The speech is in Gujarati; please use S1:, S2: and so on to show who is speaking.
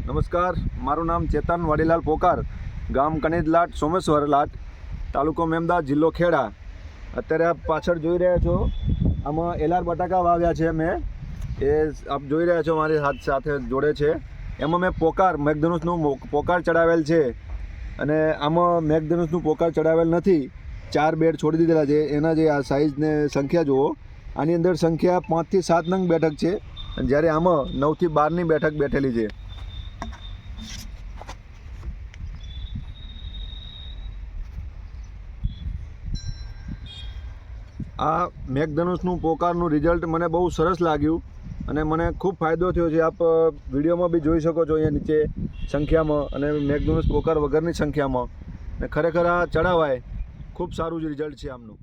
S1: નમસ્કાર, મારું નામ ચેતન વાડીલાલ પોકાર, ગામ કનેજલાટ, સોમેશ્વર લાટ, તાલુકો મેમદા, જિલ્લો ખેડા. અત્યારે આપ પાછળ જોઈ રહ્યા છો, આમાં એલાર બટાકા વાવ્યા છે મેં. એ આપ જોઈ રહ્યા છો મારી હાથ સાથે જોડે છે. એમાં મેં પોકાર મેઘધનુષનું પોકાર ચડાવેલ છે, અને આમાં મેઘધનુષનું પોકાર ચડાવેલ નથી. 4 બેડ છોડી દીધેલા છે. એના જે આ સાઇઝને સંખ્યા જુઓ, આની અંદર સંખ્યા 5 થી 7 નંગ બેઠક છે, અને જ્યારે આમાં 9 થી 12ની બેઠક બેઠેલી છે. આ મેઘધનુષનું પોકારનું રિઝલ્ટ મને બહુ સરસ લાગ્યું, અને મને ખૂબ ફાયદો થયો છે. આપ વિડીયોમાં બી જોઈ શકો છો અહીંયા નીચે સંખ્યામાં, અને મેઘધનુષ પોકાર વગરની સંખ્યામાં. ને ખરેખર આ ચડાવાય, ખૂબ સારું જ રિઝલ્ટ છે આમનું.